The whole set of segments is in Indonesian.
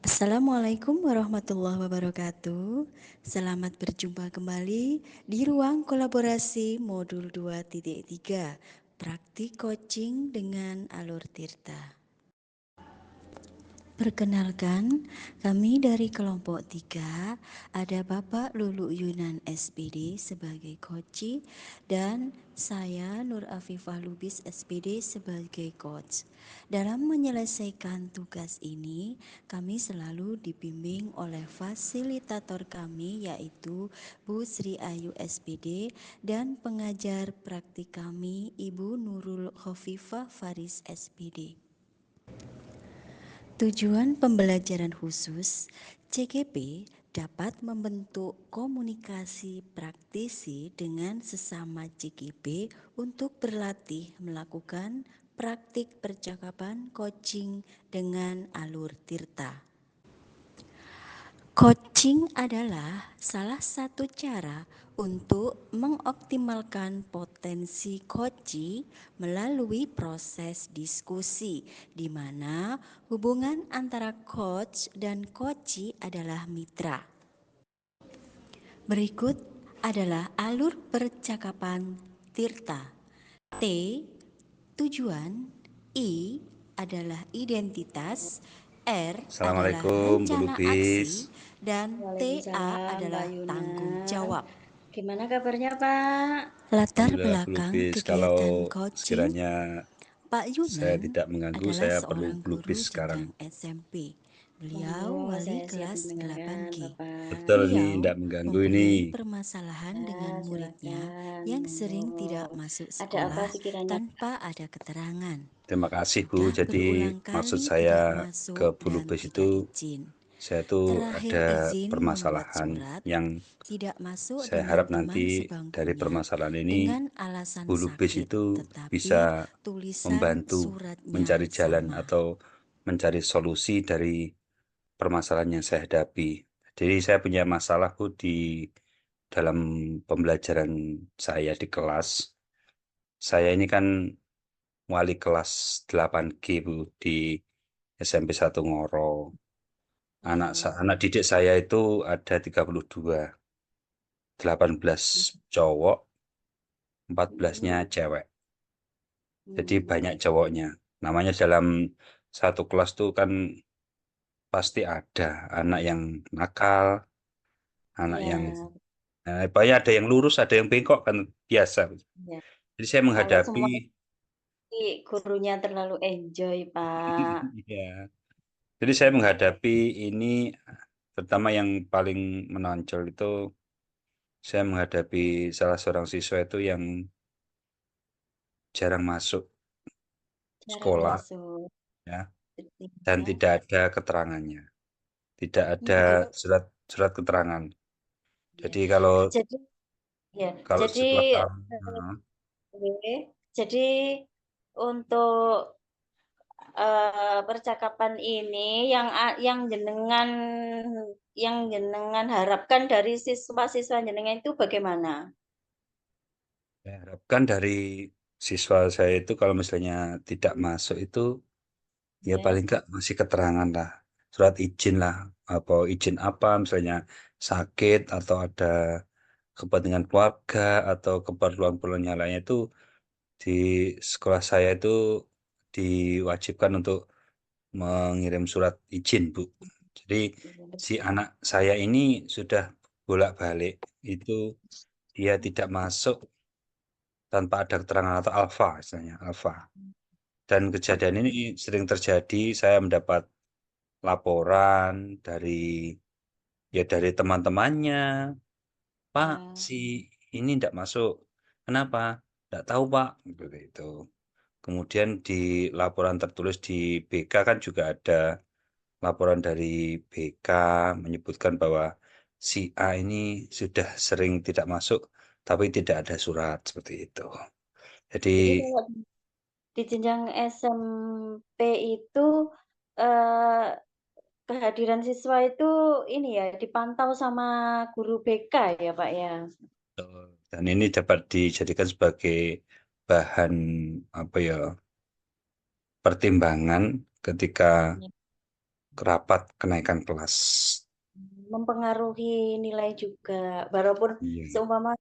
Assalamualaikum warahmatullahi wabarakatuh. Selamat berjumpa kembali di ruang kolaborasi modul 2.3 praktik coaching dengan Alur Tirta. Perkenalkan, kami dari kelompok 3 ada Bapak Lulu Yunan SPD sebagai coach dan saya Nur Afifah Lubis SPD sebagai coach. Dalam menyelesaikan tugas ini, kami selalu dibimbing oleh fasilitator kami yaitu Bu Sri Ayu SPD dan pengajar praktik kami Ibu Nurul Khofifah Faris SPD. Tujuan pembelajaran khusus CGP dapat membentuk komunikasi praktisi dengan sesama CGP untuk berlatih melakukan praktik percakapan coaching dengan Alur Tirta. Coaching adalah salah satu cara untuk mengoptimalkan potensi coachee melalui proses diskusi, di mana hubungan antara coach dan coachee adalah mitra. Berikut adalah alur percakapan Tirta. T. Tujuan. I. adalah identitas. R adalah Assalamualaikum, Bu rencana Lubis. aksi dan TA adalah Pak tanggung Yunan. jawab. Gimana kabarnya Pak? Latar Alhamdulillah, Bu belakang Lubis. kegiatan Kalau coaching, sekiranya Pak saya Yunan tidak mengganggu, adalah saya seorang perlu Bu guru Lubis sekarang. jenjang SMP. Beliau Monggo, wali saya siap kelas mendengarkan 8G. Bapak. Betul nih, Beliau tidak mengganggu mempunyai ini. permasalahan dengan muridnya Silakan, yang sering monggo. tidak masuk Ada apa sekolah pikirannya? tanpa ada keterangan. Terima kasih, Bu. Sudah Jadi berulang maksud kali saya tidak ke masuk Bu dan Lubis tidak itu, izin. saya itu Terakhir ada izin membuat permasalahan surat, yang tidak masuk saya dengan harap teman nanti sebangkunya dari permasalahan ini dengan alasan Bu Lubis sakit, itu tetapi bisa tulisan membantu suratnya mencari jalan sama. atau mencari solusi dari permasalahan yang saya hadapi. Jadi saya punya masalah Bu di dalam pembelajaran saya di kelas. Saya ini kan wali kelas 8G Bu di SMP 1 Ngoro. Anak didik saya itu ada 32, 18 cowok, 14-nya cewek. Jadi banyak cowoknya. Namanya dalam satu kelas tuh kan pasti ada anak yang nakal, anak Ya, yang banyak, ada yang lurus, ada yang bengkok, kan biasa. ya. Jadi saya Kalau menghadapi, semua gurunya terlalu enjoy, Pak. ya. Jadi saya menghadapi ini, terutama yang paling menonjol itu, saya menghadapi salah seorang siswa itu yang jarang masuk Jarang sekolah, masuk. ya, dan Sehingga, tidak ada keterangannya, tidak ada begitu. surat keterangan. Ya. Jadi kalau Jadi, ya. kalau Jadi, sekolah kami, oke. Jadi untuk percakapan ini yang jenengan harapkan dari siswa-siswa jenengan itu bagaimana? saya harapkan dari siswa saya itu kalau misalnya tidak masuk itu, ya Ya. paling enggak masih keterangan lah, surat izin lah, apa izin apa, misalnya sakit atau ada kepentingan keluarga atau keperluan-keperluan yang lainnya itu di sekolah saya itu diwajibkan untuk mengirim surat izin, Bu. Jadi si anak saya ini sudah bolak-balik itu dia tidak masuk tanpa ada keterangan atau alfa, istilahnya alfa. Dan kejadian ini sering terjadi, saya mendapat laporan dari teman-temannya, Pak, Ya. si ini tidak masuk. Kenapa? Tidak tahu, Pak. Seperti itu. Kemudian di laporan tertulis di BK kan juga ada laporan dari BK menyebutkan bahwa si A ini sudah sering tidak masuk, tapi tidak ada surat seperti itu. Jadi Jadi kalau di jenjang SMP itu eh, kehadiran siswa itu ini ya dipantau sama guru BK ya Pak ya. Dan ini dapat dijadikan sebagai bahan apa ya, pertimbangan ketika Ya. rapat kenaikan kelas. Mempengaruhi nilai juga. Walaupun Iya, seumpama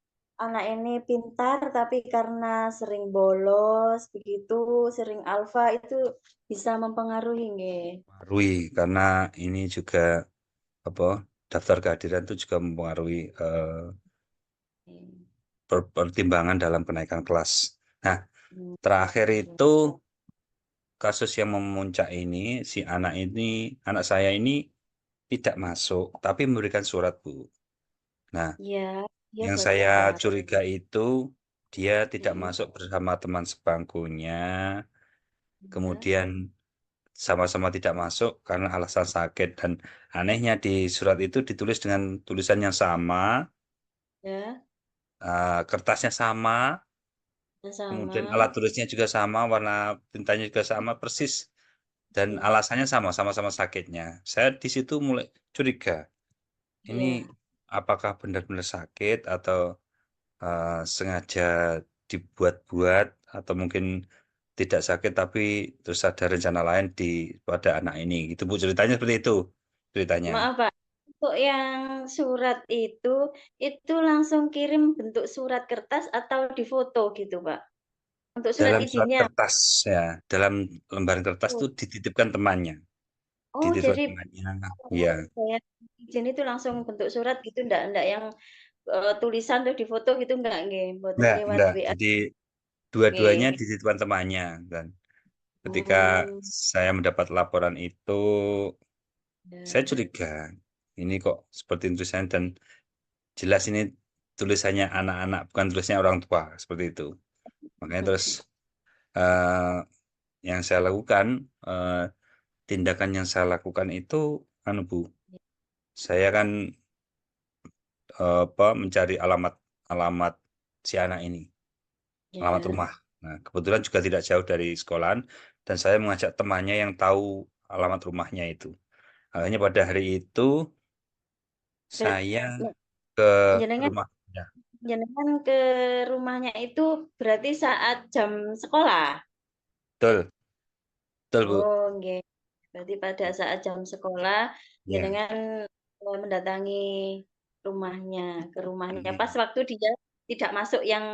anak ini pintar, tapi karena sering bolos, begitu, sering alfa itu bisa mempengaruhi nggih. mempengaruhi karena ini juga apa, daftar kehadiran itu juga mempengaruhi pertimbangan dalam kenaikan kelas. Nah, Hmm, terakhir gitu. itu kasus yang memuncak ini, si anak saya ini tidak masuk, tapi memberikan surat, Bu. Nah, Iya, iya yang bagus, saya Pak. curiga itu dia tidak Mm-mm. masuk bersama teman sebangkunya, Ya, kemudian sama-sama tidak masuk karena alasan sakit, dan anehnya di surat itu ditulis dengan tulisan yang sama, ya, kertasnya sama, kemudian alat sama. tulisnya juga sama, warna tintanya juga sama persis, dan Iya, alasannya sama, sama-sama sakitnya. Saya di situ mulai curiga, ini iya. apakah benar-benar sakit atau sengaja dibuat-buat, atau mungkin tidak sakit tapi terus ada rencana lain pada anak ini. Itu Bu, ceritanya seperti itu ceritanya. Maaf, Pak. Untuk yang surat itu langsung kirim bentuk surat kertas atau difoto gitu, Pak? Untuk surat Dalam surat izinnya. kertas ya, dalam lembaran kertas itu Oh, dititipkan temannya, oh, dititipkan jadi temannya. kalau Ya, saya izin itu langsung bentuk surat gitu, ndak yang tulisan terus difoto gitu nggak nggih, mboten lewat enggak. WA Jadi dua-duanya nggih. dititipkan temannya, dan ketika Hmm, saya mendapat laporan itu, saya ya. curiga ini kok seperti tulisan, dan jelas ini tulisannya anak-anak, bukan tulisannya orang tua, seperti itu. Makanya terus eh, yang saya lakukan, eh, tindakan yang saya lakukan itu, anu Bu, saya kan apa, mencari alamat alamat si anak ini, alamat Ya, rumah. Nah, kebetulan juga tidak jauh dari sekolahan, dan saya mengajak temannya yang tahu alamat rumahnya itu. Akhirnya pada hari itu ber saya ke jenengan rumahnya. jenengan ke rumahnya itu berarti saat jam sekolah? Betul, betul Bu. Oh, nggih. Berarti pada saat jam sekolah Ya. jenengan mendatangi rumahnya, ke rumahnya pas Mhm. waktu dia tidak masuk yang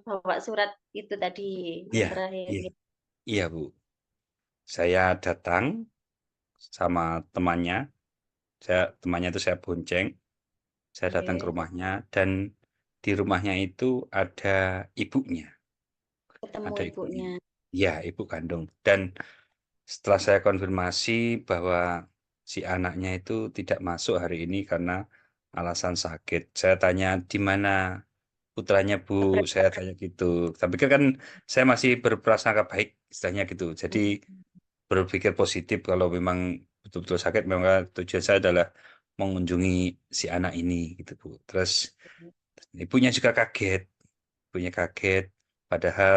bawa surat itu tadi, yang Iya, terakhir iya, nggih. iya Bu. Saya datang sama temannya. Temannya itu saya bonceng. Saya datang ke Nggih, rumahnya, dan di rumahnya itu ada ibunya. ketemu Ada ibunya. ibunya. Ya, ibu kandung. Dan setelah saya konfirmasi bahwa si anaknya itu tidak masuk hari ini karena alasan sakit, saya tanya di mana putranya Bu, Keberat saya tanya gitu. Tapi kan saya masih berprasangka baik, istilahnya gitu. Jadi berpikir positif kalau memang betul-betul sakit, memang tujuan saya adalah mengunjungi si anak ini gitu Bu. Terus ibunya juga kaget, ibunya kaget, padahal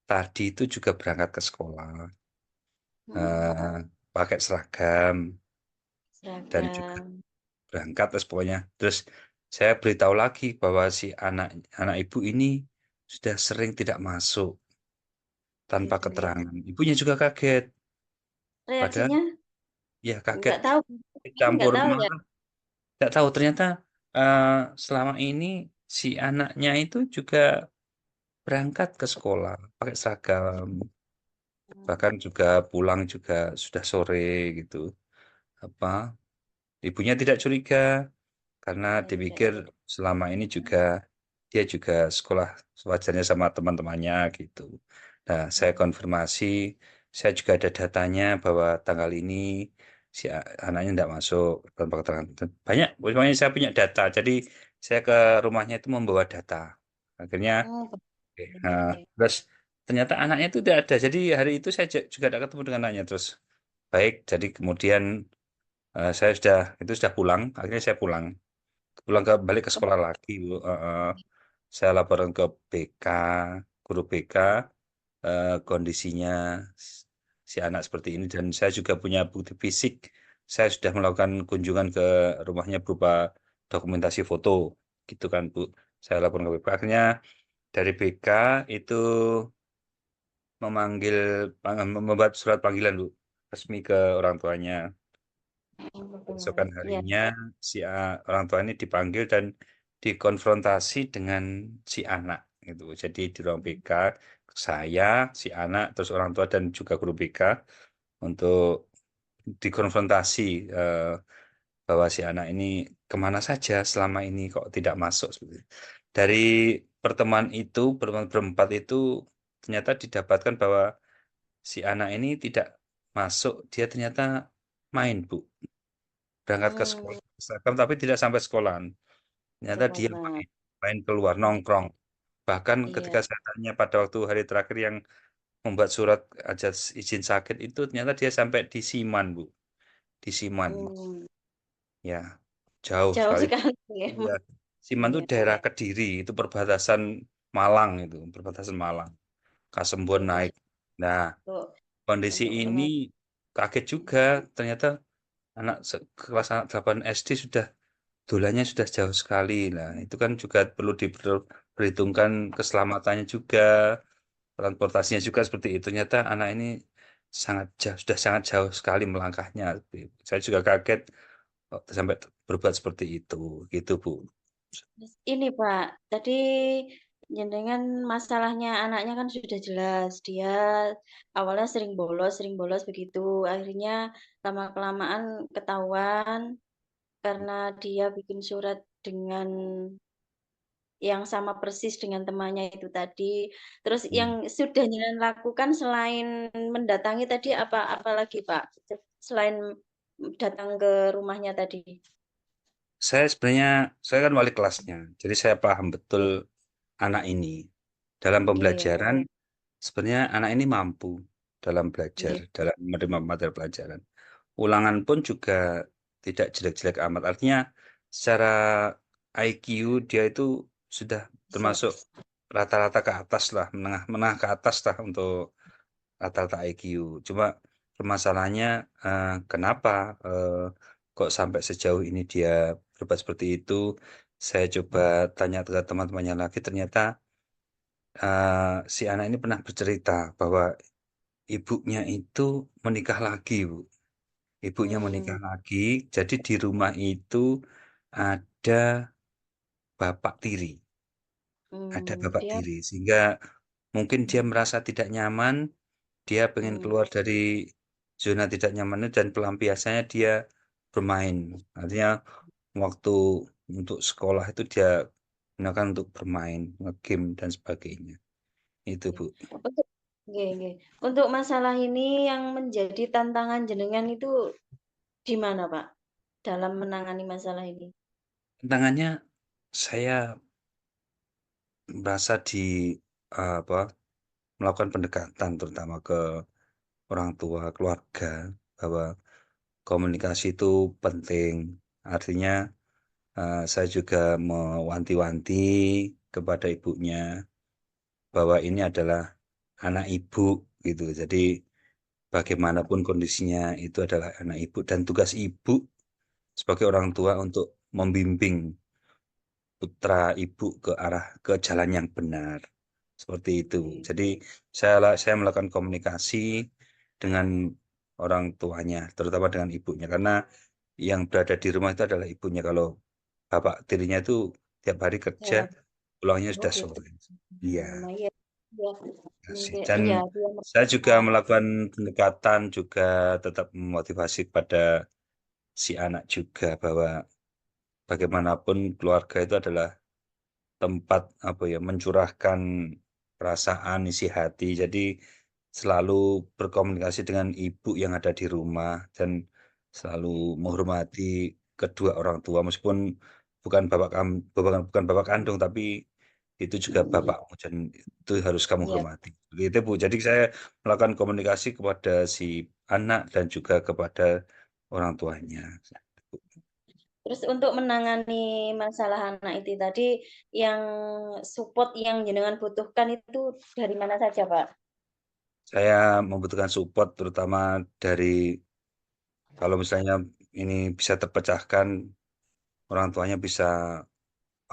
tadi itu juga berangkat ke sekolah, mhm, eh, pakai seragam, dan juga seragam. berangkat, terus pokoknya. Terus saya beritahu lagi bahwa si anak anak ibu ini sudah sering tidak masuk tanpa Gitu ya. keterangan. Ibunya juga kaget, padahal Reaksinya ya kaget, nggak tahu, nggak campur tahu ya? marah. Tidak tahu ternyata eh, selama ini si anaknya itu juga berangkat ke sekolah pakai seragam, bahkan juga pulang juga sudah sore gitu. Apa, ibunya tidak curiga karena Ya, tidak. dipikir selama ini juga dia juga sekolah sewajarnya sama teman-temannya gitu. Nah, saya konfirmasi, saya juga ada datanya bahwa tanggal ini si anaknya tidak masuk tanpa keterangan. Banyak, pokoknya saya punya data. Jadi saya ke rumahnya itu membawa data. Akhirnya, Oh, oke, bagus, nah, oke. terus ternyata anaknya itu tidak ada. Jadi hari itu saya juga tidak ketemu dengan anaknya. Terus baik, jadi kemudian saya sudah pulang. Akhirnya saya pulang. Pulang balik ke sekolah lagi, Bu. Saya laporan ke BK, guru BK, kondisinya si anak seperti ini, dan saya juga punya bukti fisik. Saya sudah melakukan kunjungan ke rumahnya berupa dokumentasi foto, gitu kan, Bu. Saya laporan ke BK. Akhirnya dari BK itu membuat surat panggilan, Bu, resmi ke orang tuanya. Keesokan Iya. harinya orang tua ini dipanggil dan dikonfrontasi dengan si anak gitu. Jadi di ruang BK saya, si anak, terus orang tua dan juga guru BK untuk dikonfrontasi bahwa si anak ini kemana saja selama ini kok tidak masuk seperti itu. Dari pertemuan itu berempat itu ternyata didapatkan bahwa si anak ini tidak masuk, dia ternyata main, Bu. Berangkat ke Hmm, sekolah seragam tapi tidak sampai sekolahan. Ternyata dia sekolah. main keluar nongkrong. Bahkan ketika Iya. saya tanya pada waktu hari terakhir yang membuat surat aja izin sakit itu ternyata dia sampai di Siman, Bu. Di Siman. Hmm, Ya, jauh jauh sekali. sekali ya. Iya. Siman itu Iya. daerah Kediri, itu perbatasan Malang itu, perbatasan Malang. Kasembon Iya. naik. Nah, Untuk kondisi untuk ini kaget juga. Ternyata kelas anak 8 SD sudah dolanya sudah jauh sekali. Nah, itu kan juga perlu diperhitungkan keselamatannya juga, transportasinya juga seperti itu. Ternyata anak ini sangat jauh, sudah sangat jauh sekali melangkahnya. Saya juga kaget sampai berbuat seperti itu, gitu, Bu. ini Pak, tadi jenengan masalahnya anaknya kan sudah jelas, dia awalnya sering bolos begitu, akhirnya lama-kelamaan ketahuan karena dia bikin surat dengan yang sama persis dengan temannya itu tadi. Terus Hmm. yang sudah jenengan lakukan selain mendatangi tadi apa lagi Pak? Selain datang ke rumahnya tadi? Saya kan wali kelasnya, jadi saya paham betul anak ini. Dalam Nggih, pembelajaran, sebenarnya anak ini mampu dalam belajar, nggih. dalam menerima materi pelajaran. Ulangan pun juga tidak jelek-jelek amat. Artinya secara IQ dia itu sudah Bisa. termasuk rata-rata ke atas lah, menengah ke atas lah untuk rata-rata IQ. Cuma permasalahannya kenapa eh, kok sampai sejauh ini dia berbuat seperti itu? Saya coba tanya ke teman-temannya lagi, ternyata si anak ini pernah bercerita bahwa ibunya itu menikah lagi, Bu. Ibunya Hmm, menikah lagi, jadi di rumah itu ada bapak tiri, dia sehingga mungkin dia merasa tidak nyaman, dia pengen mmm, keluar dari zona tidak nyamannya dan pelampiasannya dia bermain. Artinya waktu untuk sekolah itu dia gunakan untuk bermain, ngegame dan sebagainya. Itu, oke. Bu. Untuk nggih nggih. Untuk masalah ini yang menjadi tantangan jenengan itu di mana, Pak? Dalam menangani masalah ini? Tantangannya saya merasa apa melakukan pendekatan terutama ke orang tua, keluarga bahwa komunikasi itu penting. Artinya saya juga mewanti-wanti kepada ibunya bahwa ini adalah anak ibu gitu. Jadi bagaimanapun kondisinya itu adalah anak ibu dan tugas ibu sebagai orang tua untuk membimbing putra ibu ke jalan yang benar. Seperti itu. Oke. Jadi saya melakukan komunikasi dengan orang tuanya, terutama dengan ibunya, karena yang berada di rumah itu adalah ibunya. Kalau bapak tirinya itu tiap hari kerja, Jalan pulangnya oh sudah gitu. sore. Iya, Nah, iya iya. sih. Mungkin Dan iya, dia saya juga merasa melakukan pendekatan juga tetap memotivasi kepada si anak juga bahwa bagaimanapun keluarga itu adalah tempat apa ya mencurahkan perasaan isi hati. Jadi selalu berkomunikasi dengan ibu yang ada di rumah dan selalu menghormati kedua orang tua meskipun bukan bapak kandung tapi itu juga bapakmu dan itu harus kamu iya. hormati. Begitu, Bu. Jadi saya melakukan komunikasi kepada si anak dan juga kepada orang tuanya. Terus untuk menangani masalah anak itu tadi, yang support yang jenengan butuhkan itu dari mana saja, Pak? Saya membutuhkan support terutama dari kalau misalnya ini bisa terpecahkan, orang tuanya bisa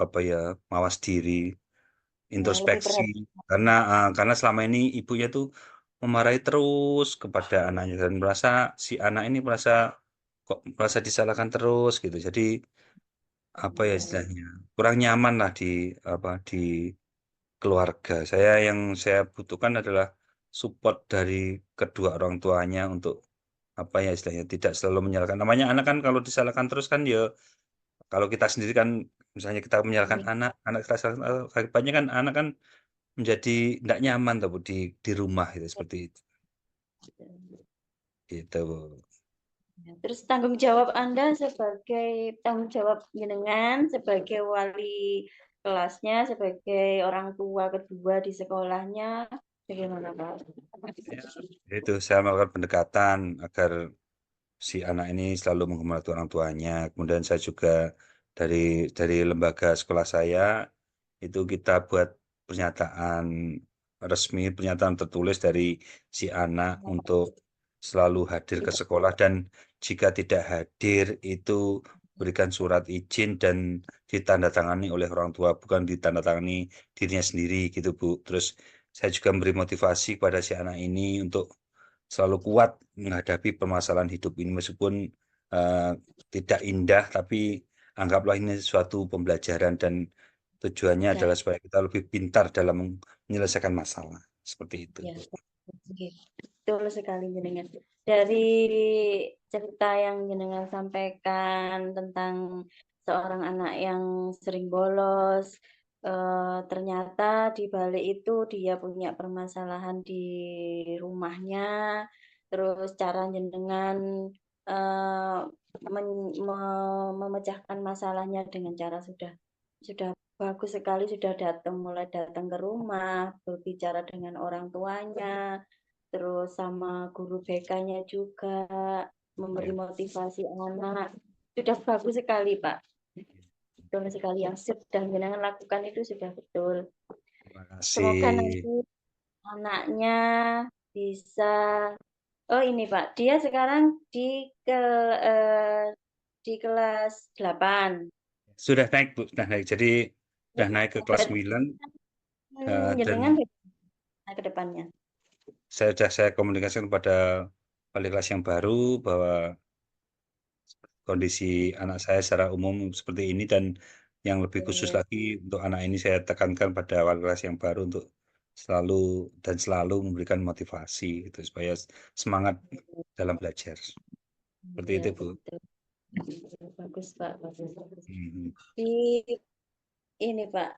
apa ya, mawas diri, lebih introspeksi, perhatian. karena selama ini ibunya tuh memarahi terus kepada anaknya dan merasa si anak ini merasa disalahkan terus gitu. Jadi apa ya istilahnya, kurang nyaman lah di keluarga. Yang saya butuhkan adalah support dari kedua orang tuanya untuk apa ya istilahnya tidak selalu menyalahkan. Namanya anak kan kalau disalahkan terus kan ya, kalau kita sendiri kan misalnya kita menyalahkan anak kita salahkan, akibatnya kan anak kan menjadi tidak nyaman tuh Bu, di rumah itu seperti itu. Gitu Bu. Terus tanggung jawab Anda sebagai tanggung jawab jenengan sebagai wali kelasnya, sebagai orang tua kedua di sekolahnya, bagaimana Pak? Ya, itu saya melakukan pendekatan agar si anak ini selalu menghormati orang tuanya. Kemudian saya juga dari lembaga sekolah saya itu kita buat pernyataan resmi, pernyataan tertulis dari si anak untuk selalu hadir ke sekolah dan jika tidak hadir itu berikan surat izin dan ditandatangani oleh orang tua, bukan ditandatangani dirinya sendiri gitu Bu. Terus saya juga memberi motivasi kepada si anak ini untuk selalu kuat menghadapi permasalahan hidup ini meskipun eh, tidak indah, tapi anggaplah ini suatu pembelajaran dan tujuannya Ya, adalah supaya kita lebih pintar dalam menyelesaikan masalah. Seperti itu. ya, oke. Betul sekali jenengan. Dari cerita yang jenengan sampaikan tentang seorang anak yang sering bolos, ternyata di balik itu dia punya permasalahan di rumahnya, terus cara jenengan eh, memecahkan masalahnya dengan cara sudah bagus sekali, sudah mulai datang ke rumah, berbicara dengan orang tuanya, terus sama guru BK-nya juga, memberi Ya, motivasi anak. Sudah bagus sekali, Pak. Betul sekali yang sudah jenengan lakukan itu sudah betul. terima Semoga kasih. nanti anaknya bisa, oh ini Pak, dia sekarang eh, di kelas 8. Sudah naik Bu, sudah naik. Jadi sudah naik ke kelas Berarti 9 dan jenengan ke depannya. saya komunikasikan kepada wali kelas yang baru bahwa kondisi anak saya secara umum seperti ini dan yang lebih khusus lagi untuk anak ini saya tekankan pada wali kelas yang baru untuk selalu memberikan motivasi gitu supaya semangat dalam belajar. Seperti Ya, itu Bu. betul. Bagus, Pak. Bagus. Hmm. Di ini, Pak,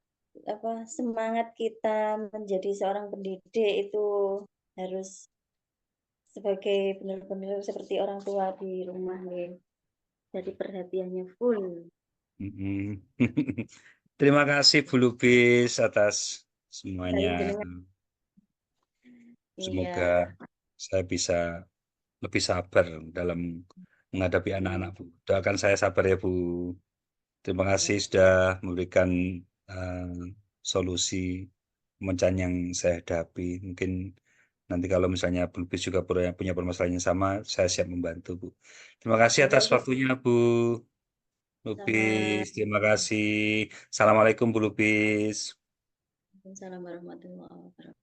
apa semangat kita menjadi seorang pendidik itu harus sebagai benar-benar seperti orang tua di rumah nih. Jadi perhatiannya full. Hmm. Terima kasih Bu Lubis atas semuanya. Dari jenengan. Semoga Iya. saya bisa lebih sabar dalam menghadapi anak-anak Bu. Doakan saya sabar ya Bu. Terima kasih sudah memberikan eh, solusi pemecahan yang saya hadapi. Mungkin nanti kalau misalnya Bu Lubis juga punya permasalahan yang sama, saya siap membantu Bu. Terima kasih atas Bagus. waktunya Bu Sama. Lubis. Terima kasih. Assalamualaikum Bu Lubis. Waalaikumsalam warahmatullahi wabarakatuh.